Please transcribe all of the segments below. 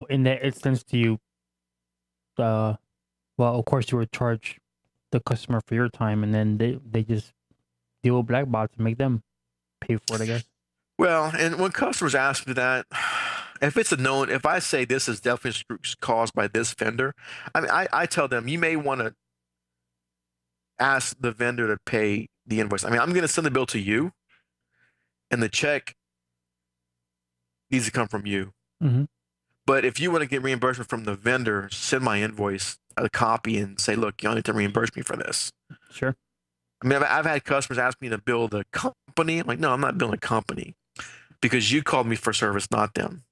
in that instance, do you, uh, well, of course, you would charge the customer for your time, and then they just deal with black bots and make them pay for it, I guess. Well, and when customers ask me that, if it's a known, if I say this is definitely caused by this vendor, I mean, I tell them you may want to ask the vendor to pay the invoice. I mean, I'm going to send the bill to you, and the check needs to come from you. Hmm. But if you want to get reimbursement from the vendor, send my invoice, a copy, and say, look, you need to reimburse me for this. Sure. I mean, I've had customers ask me to bill the company. I'm like, no, I'm not billing a company because you called me for service, not them.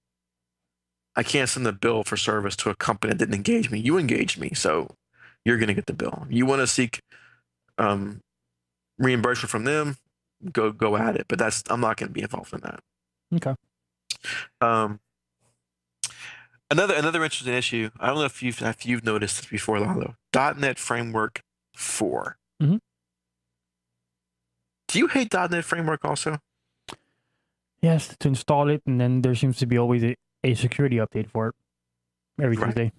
I can't send the bill for service to a company that didn't engage me. You engaged me, so you're going to get the bill. You want to seek um, reimbursement from them, go at it. But I'm not going to be involved in that. Okay. Um, another interesting issue. I don't know if you've noticed this before, Lalo. .NET Framework 4. Hmm. Do you hate .NET Framework also? Yes, to install it, and then there seems to be always a security update for it every Right. Tuesday.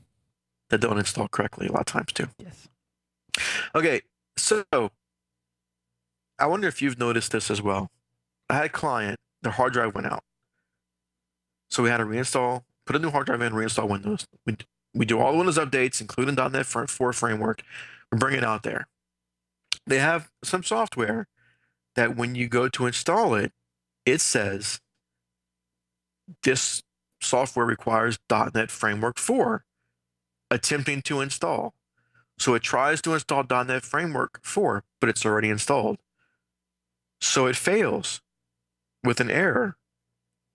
That don't install correctly a lot of times too. Yes. Okay, so I wonder if you've noticed this as well. I had a client, their hard drive went out. So we had to reinstall, put a new hard drive in, reinstall Windows. We do all the Windows updates, including .NET 4 framework. We bring it out there. They have some software that when you go to install it, it says this software requires .NET Framework 4, attempting to install. So it tries to install .NET Framework 4, but it's already installed. So it fails with an error.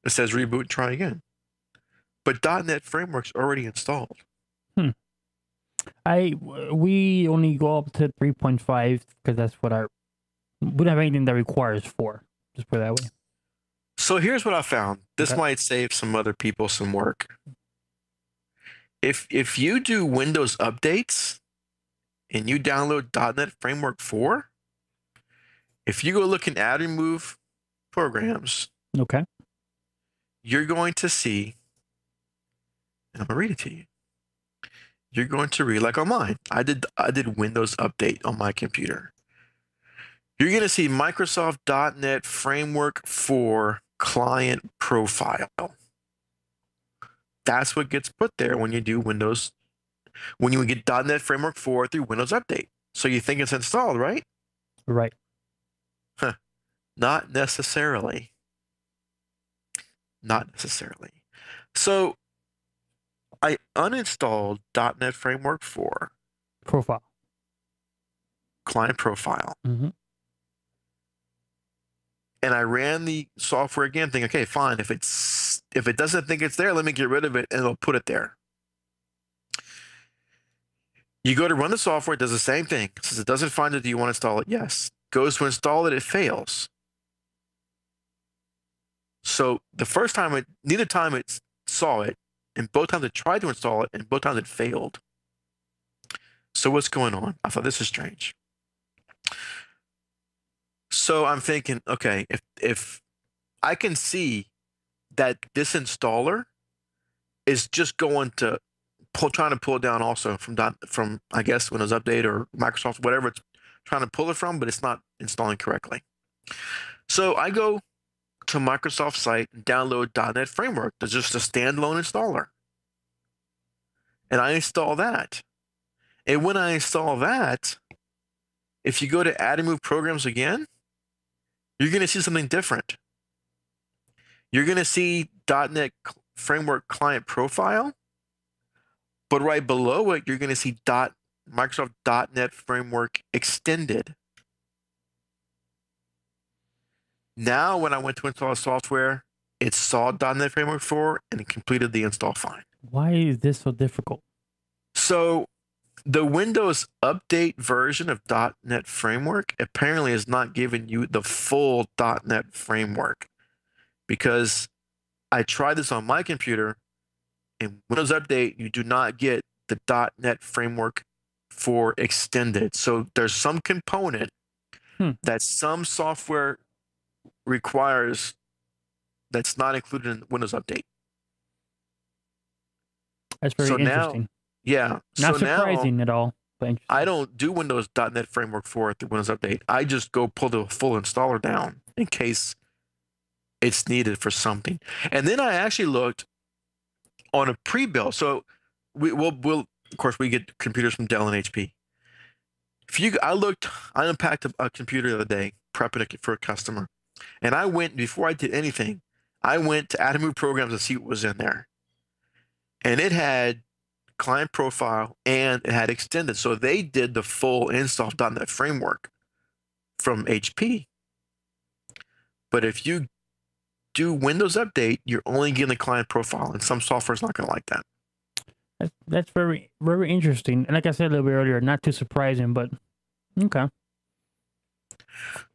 It says reboot and try again. But .NET Framework's already installed. Hmm. We only go up to 3.5 because that's what we don't have anything that requires 4. Just put it that way. So here's what I found. This Okay. might save some other people some work. If you do Windows updates and you download .NET Framework 4, if you go look in add remove programs, Okay. you're going to see, and I'm gonna read it to you. You're going to read like on mine. I did Windows update on my computer. You're going to see Microsoft .NET Framework 4 client profile. That's what gets put there when you do Windows, when you get .NET Framework 4 through Windows Update. So you think it's installed, right? Right. Huh. Not necessarily. Not necessarily. So I uninstalled .NET Framework 4 Profile. client profile. Mm-hmm. And I ran the software again, thinking, okay, fine. If it doesn't think it's there, let me get rid of it, and it'll put it there. You go to run the software, it does the same thing. It says it doesn't find it. Do you want to install it? Yes. Goes to install it, it fails. So the first time neither time it saw it, and both times it tried to install it, and both times it failed. So what's going on? I thought this is strange. So I'm thinking, okay, if I can see that this installer is just going to trying to pull it down also from I guess Windows Update or Microsoft, whatever it's trying to pull it from, but it's not installing correctly. So I go to Microsoft site and download .NET Framework. There's just a standalone installer, and I install that. And when I install that, if you go to add and move programs again, you're going to see something different. You're going to see .NET Framework client profile, but right below it, you're going to see Microsoft .NET Framework extended. Now, when I went to install software, it saw .NET Framework 4 and it completed the install fine. Why is this so difficult? So the Windows Update version of .NET Framework apparently is not giving you the full .NET Framework, because I tried this on my computer. In Windows Update, you do not get the .NET Framework 4 extended. So there's some component that some software requires that's not included in Windows Update. That's very So now, interesting. yeah. Not So now surprising at all, but I interesting. don't do Windows .NET Framework 4 at the Windows Update. I just go pull the full installer down in case it's needed for something. And then I actually looked on a pre-built. So we'll of course we get computers from Dell and HP. I unpacked a computer the other day, prepping it for a customer, and I went before I did anything. I went to add and move programs to see what was in there, and it had client profile and it had extended. So they did the full install of .NET Framework from HP. But if you do Windows Update, you're only getting the client profile, and some software is not going to like that. That's very very interesting. And like I said a little bit earlier, not too surprising, but okay.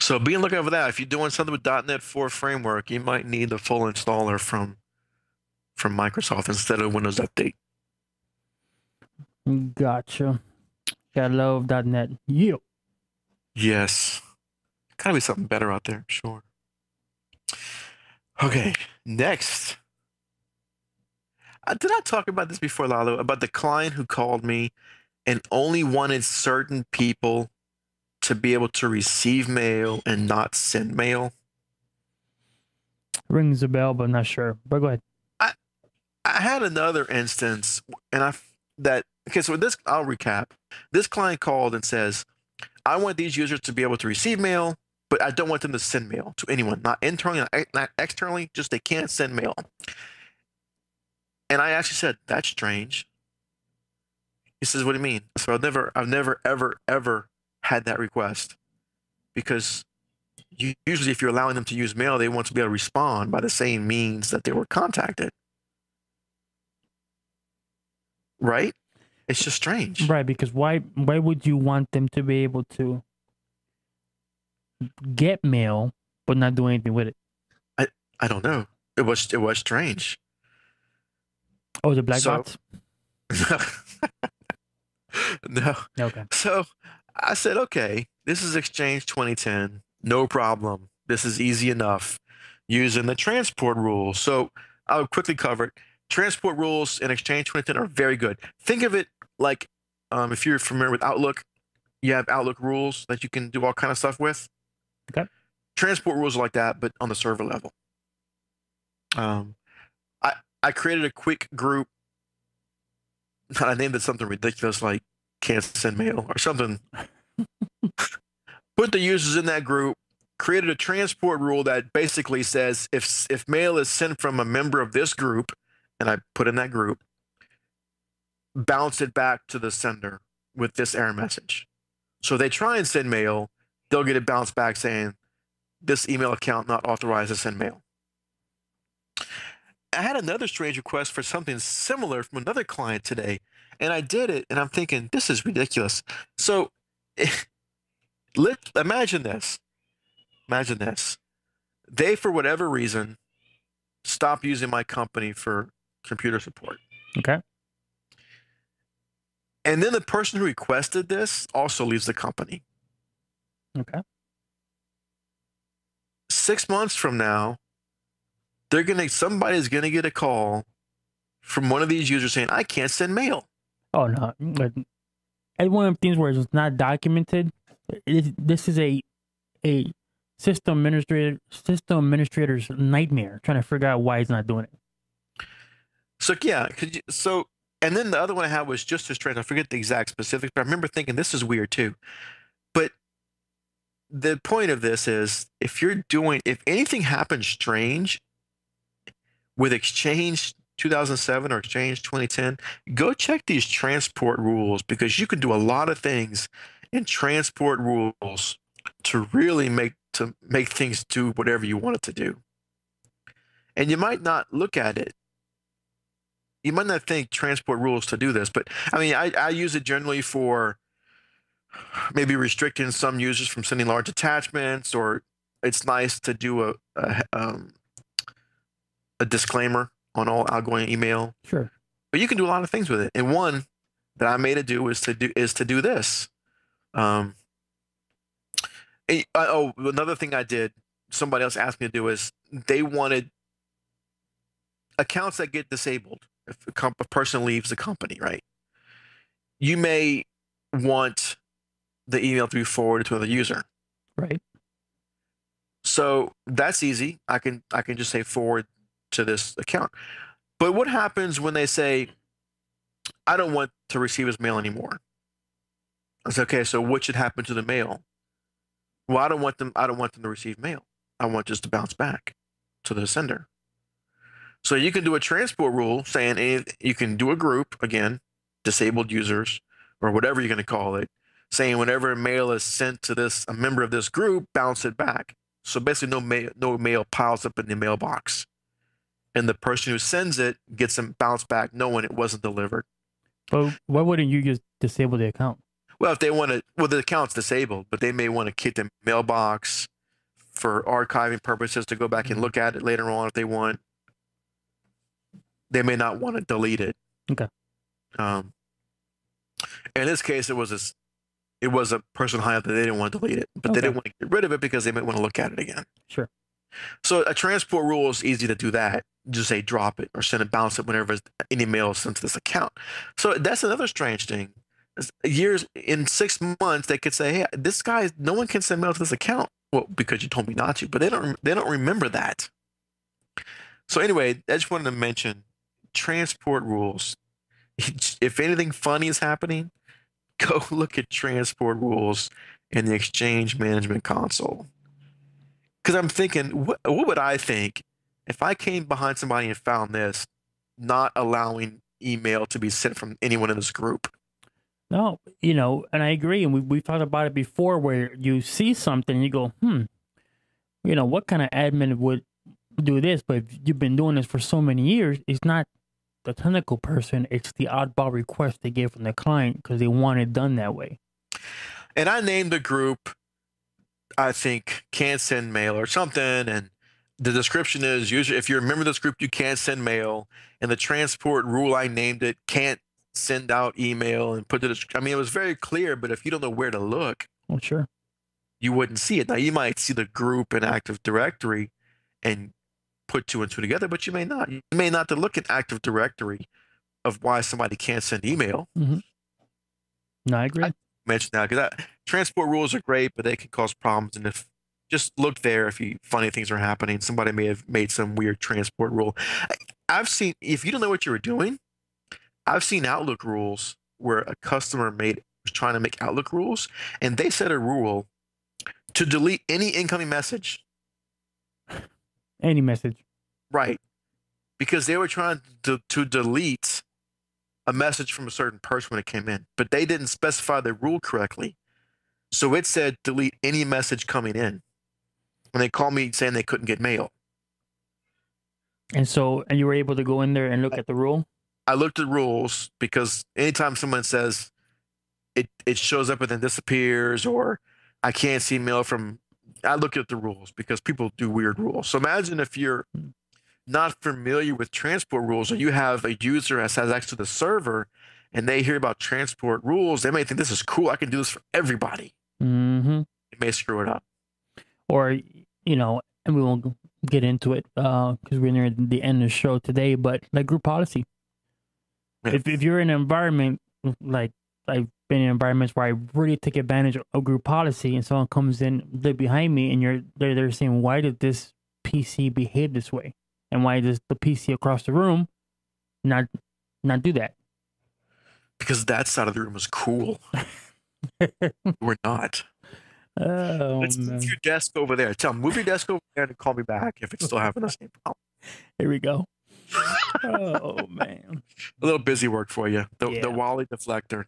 So be on the lookout for that. If you're doing something with .NET 4 framework, you might need the full installer from Microsoft instead of Windows Update. Gotcha. Gotta love .NET. Yeah. Yes. Gotta be something better out there, sure. Okay, next. Did I talk about this before, Lalo? About the client who called me and only wanted certain people to be able to receive mail and not send mail? Rings a bell, but not sure. But go ahead. I I had another instance, and okay, so this I'll recap. This client called and says, I want these users to be able to receive mail, but I don't want them to send mail to anyone, not internally, not externally, just they can't send mail. And I actually said, that's strange. He says, what do you mean? So I've never, ever, ever had that request, because usually if you're allowing them to use mail, they want to be able to respond by the same means that they were contacted. Right? It's just strange. Right, because why would you want them to be able to get mail but not do anything with it? I don't know. It was strange. Oh, the black So box? no. Okay. So I said, okay, this is Exchange 2010. No problem. This is easy enough using the transport rules. So I'll quickly cover it. Transport rules in Exchange 2010 are very good. Think of it like if you're familiar with Outlook, you have Outlook rules that you can do all kind of stuff with. Okay. Transport rules are like that, but on the server level. I created a quick group. I named it something ridiculous like can't send mail or something. Put the users in that group, created a transport rule that basically says if mail is sent from a member of this group, and I put in that group, bounce it back to the sender with this error message. So they try and send mail, they'll get it bounced back saying this email account not authorized to send mail. I had another strange request for something similar from another client today, and I did it, and I'm thinking, this is ridiculous. So imagine this. Imagine this. They, for whatever reason, stop using my company for computer support. Okay. And then the person who requested this also leaves the company. Okay. 6 months from now, somebody's gonna get a call from one of these users saying, I can't send mail. Oh no. It's one of the things where it's not documented. This is a system administrator's nightmare trying to figure out why he's not doing it. So yeah, and then the other one I had was just as strange. I forget the exact specifics, but I remember thinking this is weird too. But the point of this is if anything happens strange with Exchange 2007 or Exchange 2010, go check these transport rules, because you can do a lot of things in transport rules to really make things do whatever you want it to do. And you might not look at it. You might not think transport rules to do this, but I mean, I use it generally for maybe restricting some users from sending large attachments, or it's nice to do a disclaimer on all outgoing email. Sure. But you can do a lot of things with it. And one that I made it do is to do this. Another thing I did, somebody else asked me to do, is they wanted accounts that get disabled. if a person leaves the company, right? You may want the email to be forwarded to another user. Right. So that's easy. I can just say forward to this account. But what happens when they say, I don't want to receive his mail anymore? I say, okay, so what should happen to the mail? Well, I don't want them to receive mail. I want just to bounce back to the sender. So you can do a transport rule saying you can do a group, again, disabled users or whatever you're going to call it, saying whenever a mail is sent to a member of this group, bounce it back. So basically no mail piles up in the mailbox. And the person who sends it gets them bounced back knowing it wasn't delivered. But why wouldn't you just disable the account? Well, if they want to, well, the account's disabled, but they may want to keep the mailbox for archiving purposes to go back and look at it later on if they want. They may not want to delete it. Okay. In this case, it was a personal highlight that they didn't want to delete it, but they didn't want to get rid of it because they might want to look at it again. Sure. So a transport rule is easy to do that. Just say drop it or send it, bounce it whenever any mail is sent to this account. So that's another strange thing. In 6 months, they could say, hey, this guy, no one can send mail to this account. Well, because you told me not to, but they don't remember that. So anyway, I just wanted to mention transport rules. If anything funny is happening, go look at transport rules in the Exchange Management Console. Because I'm thinking, what would I think if I came behind somebody and found this, not allowing email to be sent from anyone in this group? No, and I agree. And we've talked about it before where you see something and you go, what kind of admin would do this? But if you've been doing this for so many years, it's not the technical person. It's the oddball request they get from the client because they want it done that way. And I named the group, I think, can't send mail or something. And the description is usually if you're a member of this group, you can't send mail. And the transport rule, I named it, can't send out email and it was very clear, but if you don't know where to look, well, sure, you wouldn't see it. Now you might see the group in Active Directory and put 2 and 2 together, but you may not. You may not to look at Active Directory of why somebody can't send email. Mm-hmm. No, I agree. I mentioned that because transport rules are great, but they can cause problems. And just look there if funny things are happening. Somebody may have made some weird transport rule. I've seen, if you don't know what you were doing, I've seen Outlook rules where a customer was trying to make Outlook rules, and they set a rule to delete any incoming message. Any message. Right. Because they were trying to delete a message from a certain person when it came in, but they didn't specify the rule correctly. So it said delete any message coming in. And they called me saying they couldn't get mail. And you were able to go in there and look at the rule? I looked at rules because anytime someone says it shows up and then disappears, or I can't see mail from, I look at the rules because people do weird rules. So imagine if you're not familiar with transport rules, or you have a user that has access to the server and they hear about transport rules, they may think this is cool. I can do this for everybody. Mm-hmm. It may screw it up. Or, and we won't get into it because we're near the end of the show today, but like group policy. Yeah. If you're in an environment, like I've been in environments where I really take advantage of group policy and someone comes in behind me and they're saying, why did this PC behave this way? And why does the PC across the room not do that? Because that side of the room is cool. We're not. Oh, let's move your desk over there. Tell them, move your desk over there and call me back if it's still having the same problem. Here we go. Oh, man. A little busy work for you. The Wally deflector.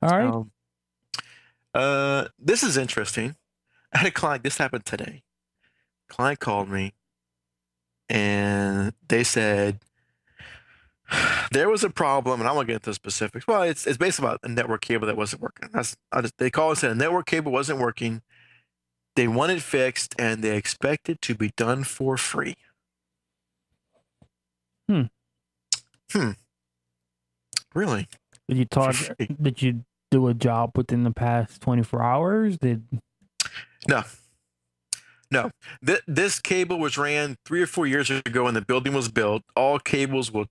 All right. This is interesting. I had a client, this happened today. Client called me and they said there was a problem, and I won't get into the specifics. Well, it's basically about a network cable that wasn't working. They called and said a network cable wasn't working. They want it fixed, and they expect it to be done for free. Really? Did you do a job within the past 24 hours? No. No, this cable was ran 3 or 4 years ago when the building was built. All cables were